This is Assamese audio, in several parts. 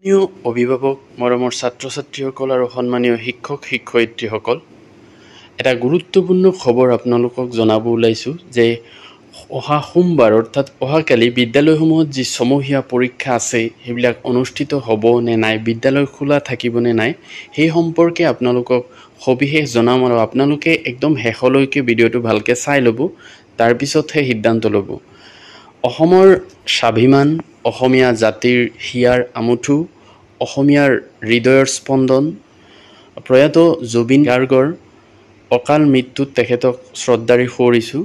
প্ৰিয় অভিভাৱক মৰমৰ ছাত্ৰ ছাত্ৰীসকল আৰু সন্মানীয় শিক্ষক শিক্ষয়িত্ৰীসকল, এটা গুৰুত্বপূৰ্ণ খবৰ আপোনালোকক জনাব ওলাইছোঁ যে অহা সোমবাৰ অৰ্থাৎ অহাকালি বিদ্যালয়সমূহত যি ছমহীয়া পৰীক্ষা আছে সেইবিলাক অনুষ্ঠিত হ'ব নে নাই, বিদ্যালয় খোলা থাকিব নে নাই, সেই সম্পৰ্কে আপোনালোকক সবিশেষ জনাম আৰু আপোনালোকে একদম শেষলৈকে ভিডিঅ'টো ভালকৈ চাই ল'ব, তাৰপিছতহে সিদ্ধান্ত ল'ব। অসমৰ স্বাভিমান, অসমীয়া জাতিৰ হিয়াৰ আমুঠু, অসমীয়াৰ হৃদয়ৰ স্পন্দন প্ৰয়াত জুবিন গাৰ্গৰ অকাল মৃত্যুত তেখেতক শ্ৰদ্ধাৰে সোঁৱৰিছোঁ।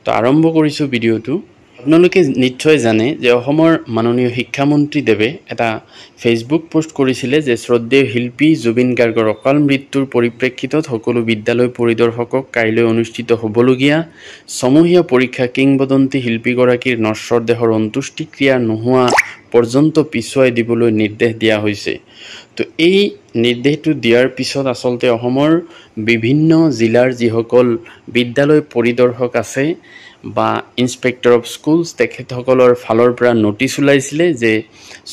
তো আৰম্ভ কৰিছোঁ ভিডিঅ'টো। আপোনালোকে নিশ্চয় জানে যে অসমৰ মাননীয় শিক্ষামন্ত্ৰীদেৱে এটা ফেচবুক পোষ্ট কৰিছিলে যে শ্ৰদ্ধেয় শিল্পী জুবিন গাৰ্গৰ অকাল মৃত্যুৰ পৰিপ্ৰেক্ষিতত সকলো বিদ্যালয় পৰিদৰ্শকক কাইলৈ অনুষ্ঠিত হ'বলগীয়া ছমহীয়া পৰীক্ষা কিংবদন্তি শিল্পীগৰাকীৰ নশ্বৰ দেহৰ অন্ত্যেষ্টিক্ৰিয়া নোহোৱা পৰ্যন্ত পিছুৱাই দিবলৈ নিৰ্দেশ দিয়া হৈছে। তো এই নিৰ্দেশটো দিয়াৰ পিছত আচলতে অসমৰ বিভিন্ন জিলাৰ যিসকল বিদ্যালয় পৰিদৰ্শক আছে বা ইন্সপেক্টৰ অফ স্কুলছ তেখেতসকলৰ ফালৰ পৰা নটিচ ওলাইছিলে যে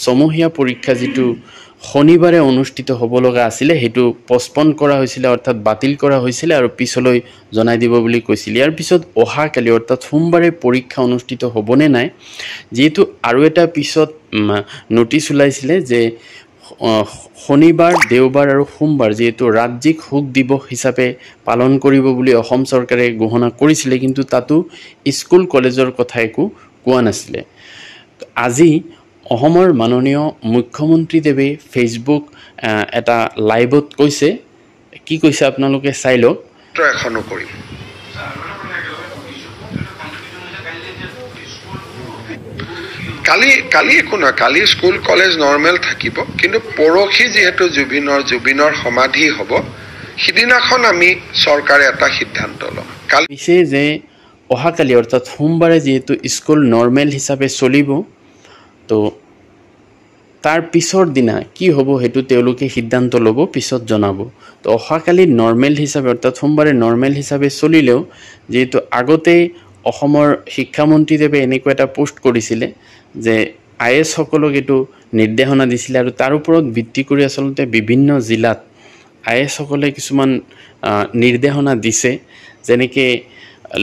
ছমহীয়া পৰীক্ষা যিটো শনিবাৰে অনুষ্ঠিত হ'ব লগা আছিলে সেইটো পষ্টপন কৰা হৈছিলে, অৰ্থাৎ বাতিল কৰা হৈছিলে আৰু পিছলৈ জনাই দিব বুলি কৈছিল। ইয়াৰ পিছত অহাকালি অৰ্থাৎ সোমবাৰে পৰীক্ষা অনুষ্ঠিত হ'বনে নাই, যিহেতু আৰু এটা পিছত নটিচ ওলাইছিলে যে শনিবাৰ, দেওবাৰ আৰু সোমবাৰ যিহেতু ৰাজ্যিক শোক দিৱস হিচাপে পালন কৰিব বুলি অসম চৰকাৰে ঘোষণা কৰিছিলে, কিন্তু তাতো স্কুল কলেজৰ কথা একো কোৱা নাছিলে। আজি অসমৰ মাননীয় মুখ্যমন্ত্ৰীদেৱে ফেচবুক এটা লাইভত কৈছে, কি কৈছে আপোনালোকে চাই লওক। এখনো কৰিম কালি একো নহয়, কালি স্কুল কলেজ নৰ্মেল থাকিব, কিন্তু পৰহি যিহেতু জুবিনৰ সমাধি হ'ব সিদিনাখন আমি চৰকাৰে এটা সিদ্ধান্ত ল'ম। কালি কৈছে যে অহাকালি অৰ্থাৎ সোমবাৰে যিহেতু স্কুল নৰ্মেল হিচাপে চলিব, তো তাৰ পিছৰ দিনা কি হ'ব সেইটো তেওঁলোকে সিদ্ধান্ত ল'ব, পিছত জনাব। তো অহাকালি নৰ্মেল হিচাপে অৰ্থাৎ সোমবাৰে নৰ্মেল হিচাপে চলিলেও যিহেতু আগতে অসমৰ শিক্ষামন্ত্ৰীদেৱে এনেকুৱা এটা পোষ্ট কৰিছিলে যে IAS সকলক এইটো নিৰ্দেশনা দিছিলে আৰু তাৰ ওপৰত ভিত্তি কৰি আচলতে বিভিন্ন জিলাত IAS সকলে কিছুমান নিৰ্দেশনা দিছে। যেনেকৈ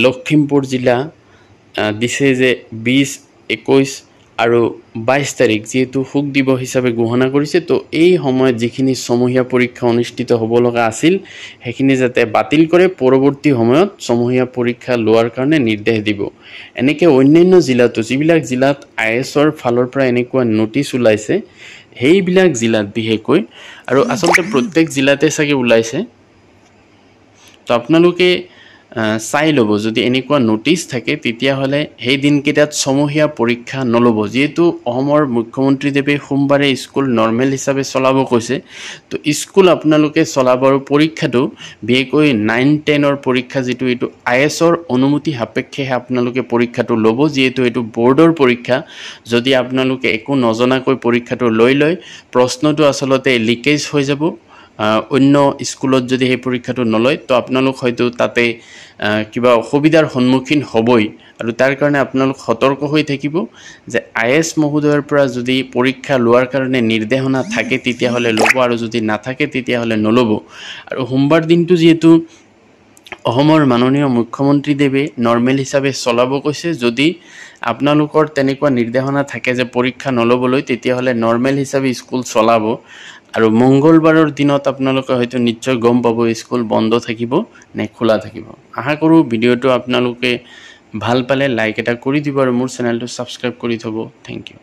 লখিমপুৰ জিলা দিছে যে 20, 21 আৰু 22 তাৰিখ যিহেতু শোক দিৱস হিচাপে ঘোষণা কৰিছে, তো এই সময়ত যিখিনি ছমহীয়া পৰীক্ষা অনুষ্ঠিত হ'ব লগা আছিল সেইখিনি যাতে বাতিল কৰে, পৰৱৰ্তী সময়ত ছমহীয়া পৰীক্ষা লোৱাৰ কাৰণে নিৰ্দেশ দিব। এনেকৈ অন্যান্য জিলাতো যিবিলাক জিলাত IASৰ ফালৰ পৰা এনেকুৱা নটিচ ওলাইছে সেইবিলাক জিলাত বিশেষকৈ, আৰু আচলতে প্ৰত্যেক জিলাতে চাগে ওলাইছে, তো আপোনালোকে চাই ল'ব। যদি এনেকুৱা নটিচ থাকে তেতিয়াহ'লে সেই দিনকেইটাত ছমহীয়া পৰীক্ষা নল'ব। যিহেতু অসমৰ মুখ্যমন্ত্ৰীদেৱে সোমবাৰে স্কুল নৰ্মেল হিচাপে চলাব কৈছে, তো স্কুল আপোনালোকে চলাব আৰু পৰীক্ষাটো বিশেষকৈ 9-10ৰ পৰীক্ষা যিটো এইটো IASৰ অনুমতি সাপেক্ষেহে আপোনালোকে পৰীক্ষাটো ল'ব। যিহেতু এইটো বৰ্ডৰ পৰীক্ষা, যদি আপোনালোকে একো নজনাকৈ পৰীক্ষাটো লৈ লয় প্ৰশ্নটো আচলতে লিকেজ হৈ যাব। অন্য স্কুলত যদি সেই পৰীক্ষাটো নলয় তো আপোনালোক হয়তো তাতে কিবা অসুবিধাৰ সন্মুখীন হ'বই, আৰু তাৰ কাৰণে আপোনালোক সতৰ্ক হৈ থাকিব যে IAS মহোদয়ৰ পৰা যদি পৰীক্ষা লোৱাৰ কাৰণে নিৰ্দেশনা থাকে তেতিয়াহ'লে ল'ব, আৰু যদি নাথাকে তেতিয়াহ'লে নল'ব। আৰু সোমবাৰ দিনটো যিহেতু অসমৰ মাননীয় মুখ্যমন্ত্ৰীদেৱে নৰ্মেল হিচাপে চলাব কৈছে, যদি আপোনালোকৰ তেনেকুৱা নিৰ্দেশনা থাকে যে পৰীক্ষা নল'বলৈ তেতিয়াহ'লে নৰ্মেল হিচাপে স্কুল চলাব। আৰু মংগলবাৰৰ দিনত আপোনালোকে হয়তো নিশ্চয় গম পাব স্কুল বন্ধ থাকিব নে খোলা থাকিব। আশা কৰোঁ ভিডিঅ'টো আপোনালোকে ভাল পালে লাইক এটা কৰি দিব আৰু মোৰ চেনেলটো ছাবস্ক্ৰাইব কৰি থ'ব। Thank U.